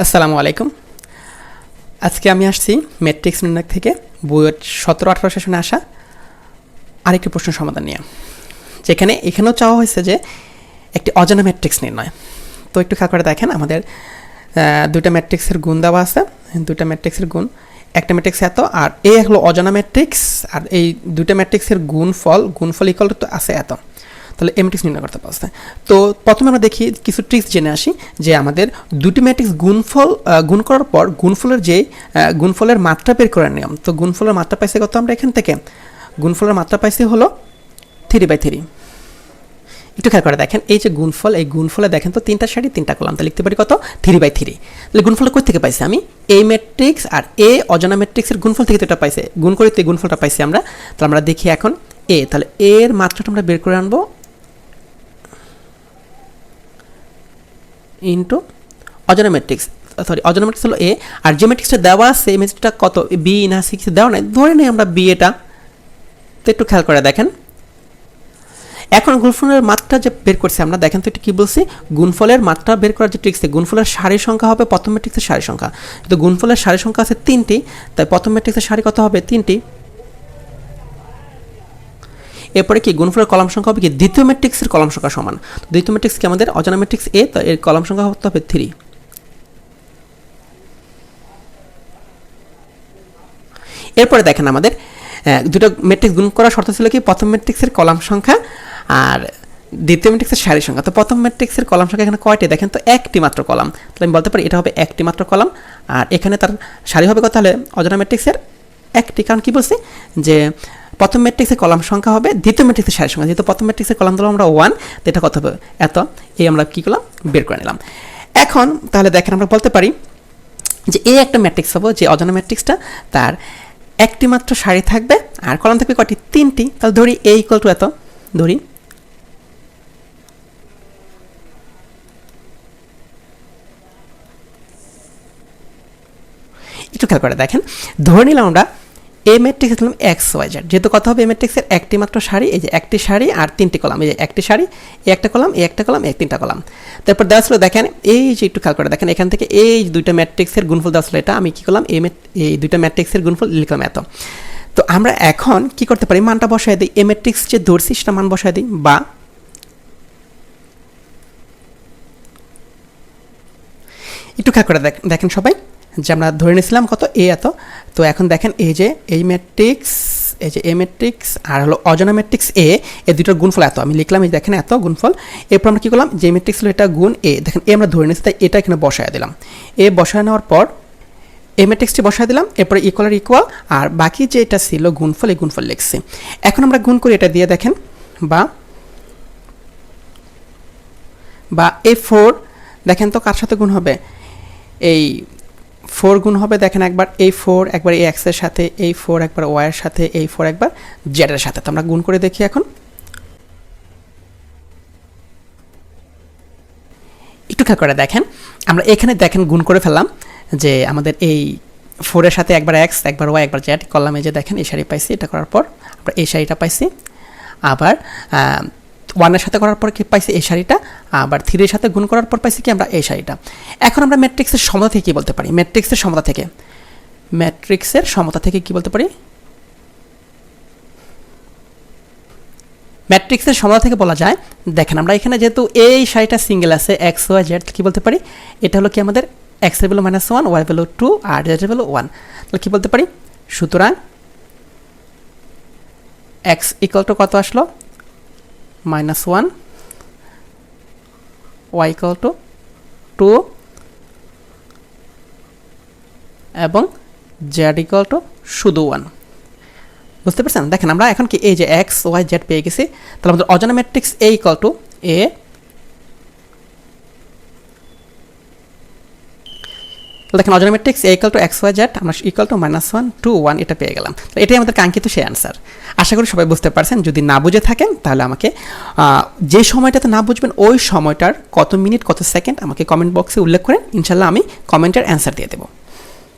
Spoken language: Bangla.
আসসালামু আলাইকুম। আজকে আমি আসছি ম্যাট্রিক্স নির্ণয় থেকে বইয়ের 17-18 সেশনে আসা আরেকটি প্রশ্ন সমাধান নিয়ে, যেখানে এখানেও চাওয়া হয়েছে যে একটি অজানা ম্যাট্রিক্স নির্ণয়। তো একটু খেয়াল করে দেখেন, আমাদের দুইটা ম্যাট্রিক্সের গুণ দেওয়া আছে, দুইটা ম্যাট্রিক্সের গুণ, একটা ম্যাট্রিক্স এত আর এ হলো অজানা ম্যাট্রিক্স, আর এই দুইটা ম্যাট্রিক্সের গুণফল ইকুয়াল টু আছে এত। তাহলে এই ম্যাট্রিক্স নির্ণয় করতে পারছে। তো প্রথমে আমরা দেখি কিছু ট্রিক্স জেনে আসি যে আমাদের দুটি ম্যাট্রিক্স গুণ করার পর গুণফলের মাত্রা বের করার নিয়ম। তো গুণফলের মাত্রা পাইছে কত? আমরা এখান থেকে গুণফলের মাত্রা পাইছি হলো 3/3। একটু খেয়াল করে দেখেন, এই যে গুণফল, এই গুণফলে দেখেন তো তিনটা সারি তিনটা কলাম, তাহলে লিখতে পারি কত? 3/3। তাহলে গুণফলটা কোথা থেকে পাইছি? আমি এই ম্যাট্রিক্স আর এ অজানা ম্যাট্রিক্সের গুণফল থেকে তো এটা পাইছে, গুণ করে তো এই গুণফলটা পাইছি আমরা। তাহলে আমরা দেখি এখন এ, তাহলে এর মাত্রাটা আমরা বের করে আনবো ইন্টু অজানা ম্যাট্রিক্স, অজানা ম্যাট্রিক্স হলো এ, আর যে ম্যাট্রিক্সটা দেওয়া আছে এই ম্যাট্রিক্সটা কত? বি না সি কিছু দেওয়া নাই, ধরে নেই আমরা বি এটা। তো একটু খেয়াল করে দেখেন, এখন গুণফলের মাত্রা যে বের করছি আমরা, দেখেন তো এটা কী বলছি? গুণফলের মাত্রা বের করার যে ট্রিক্সে গুণফলের সারির সংখ্যা হবে প্রথম ম্যাট্রিক্সের সারির সংখ্যা। তো গুণফলের সারির সংখ্যা আছে 3টি, তাই প্রথম ম্যাট্রিক্সের সারি কত হবে? 3টি। এরপরে কি গুণফলের কলাম সংখ্যা হবে কি দ্বিতীয় ম্যাট্রিক্সের কলাম সংখ্যা সমান। দ্বিতীয় ম্যাট্রিক্স কি আমাদের অজানা ম্যাট্রিক্স এ, তো এর কলাম সংখ্যা হতে হবে 3। এরপরে দেখেন আমাদের দুটো ম্যাট্রিক্স গুণ করার শর্ত ছিল কি প্রথম ম্যাট্রিক্সের কলাম সংখ্যা আর দ্বিতীয় ম্যাট্রিক্সের সারি সংখ্যা। তো প্রথম ম্যাট্রিক্সের কলাম সংখ্যা এখানে কয়টি? দেখেন তো একটি মাত্র কলাম, তাহলে আমি বলতে পারি এটা হবে একটি মাত্র কলাম, আর এখানে তার সারি হবে কত? তাহলে অজানা ম্যাট্রিক্সের একটি। কারণ কি বলছি যে প্রথম ম্যাট্রিক্সের কলাম সংখ্যা হবে দ্বিতীয় ম্যাট্রিক্সের সারি সংখ্যা, যেহেতু প্রথম ম্যাট্রিক্সের কলাম দিলাম আমরা 1, তো এটা কত হবে? এত। এই আমরা কী করলাম? বের করে নিলাম। এখন তাহলে দেখেন আমরা বলতে পারি যে এই একটা ম্যাট্রিক্স হবো, যে অজানা ম্যাট্রিক্সটা তার একটি মাত্র সারি থাকবে আর কলাম থাকবে কয়টি? 3টি। তাহলে ধরি এ ইকুয়াল টু এত, ধরি একটু খেয়াল করে দেখেন, ধরে নিলাম আমরা এ ম্যাট্রিক্স দিলাম XYZ, যেহেতু কথা হবে এ ম্যাট্রিক্সের একটি মাত্র সারি, এই যে একটি সারি আর 3টি কলাম, এই যে একটি সারি, এ একটা কলাম, এ একটা কলাম, এই 3টা কলাম। তারপর দেওয়া ছিল দেখেন, এই যে একটু খেয়াল করে দেখেন, এখান থেকে এই দুইটা ম্যাট্রিক্সের গুণফল দেওয়া ছিল, এটা আমি কী করলাম? এই দুইটা ম্যাট্রিক্সের গুণফল লিখলাম এত। তো আমরা এখন কি করতে পারি? মানটা বসায় দিই, এ ম্যাট্রিক্স যে ধরছি সেটা মান বসায় দিই, বা একটু খেয়াল করে দেখেন সবাই যে আমরা ধরে নিয়েছিলাম কত? এ এত। তো এখন দেখেন এই যে এই ম্যাট্রিক্স, এই যে এ ম্যাট্রিক্স আর হলো অজানা ম্যাট্রিক্স এ, এই দুটোর গুণফল এত। আমি লিখলাম এই দেখেন এত গুণফল। এরপর আমরা কী করলাম? যে ম্যাট্রিক্স হলো এটা গুণ এ, দেখেন এ আমরা ধরে নিয়েছি, তাই এটা এখানে বসায় দিলাম। এ বসায় নেওয়ার পর এই ম্যাট্রিক্সটি বসায় দিলাম, এরপরে ইকুয়াল, আর বাকি যে এটা ছিল গুণফল, এই গুণফল লিখছি। এখন আমরা গুণ করি এটা দিয়ে, দেখেন বা এই 4, দেখেন তো কার সাথে গুণ হবে? এই 4 গুণ হবে, দেখেন একবার এই 4 একবার এই এক্সের সাথে, এই 4 একবার ওয়াইয়ের সাথে, এই 4 একবার জেডের সাথে। তো আমরা গুণ করে দেখি এখন, একটু খেয়াল করে দেখেন, আমরা এখানে দেখেন গুণ করে ফেললাম যে আমাদের এই 4-এর সাথে একবার এক্স একবার ওয়াই একবার জেড করলাম, এই যে দেখেন এই সারি পাইছি, এটা করার পর আমরা এই সারিটা পাইছি, আবার 1-এর সাথে করার পর কি পাইছি? এই সারিটা, আবার 3-এর সাথে গুণ করার পর পাইছি কি আমরা? এই সারিটা। এখন আমরা ম্যাট্রিক্সের সমতা থেকে কী বলতে পারি? ম্যাট্রিক্সের সমতা থেকে কী বলতে পারি? ম্যাট্রিক্সের সমতা থেকে বলা যায়, দেখেন আমরা এখানে যেহেতু এই সারিটা সিঙ্গেল আছে XYZ, কী বলতে পারি? এটা হলো কি আমাদের x এর ভ্যালু -1, y এর ভ্যালু 2 আর z এর ভ্যালু 1। তাহলে কী বলতে পারি? সুতরাং x ইকুয়াল টু কত আসলো? -1, y ইকুয়াল টু 2 এবং z ইকুয়াল টু শুধু 1। বুঝতে পারছেন? দেখেন আমরা এখন কি এই যে XYZ পেয়ে গেছি, তাহলে আমাদের অজানা matrix A equal to A, দেখেন অজানা matrix A equal to XYZ আমরা ইকুয়াল টু -1 2 1 এটা পেয়ে গেলাম। তো এটাই আমাদের কাঙ্ক্ষিত সেই অ্যান্সার। আশা করি সবাই বুঝতে পারছেন। যদি না বুঝে থাকেন তাহলে আমাকে যে সময়টাতে না বুঝবেন ওই সময়টার কত মিনিট কত সেকেন্ড আমাকে কমেন্ট বক্সে উল্লেখ করেন, ইনশাল্লাহ আমি কমেন্টের অ্যান্সার দিয়ে দেবো।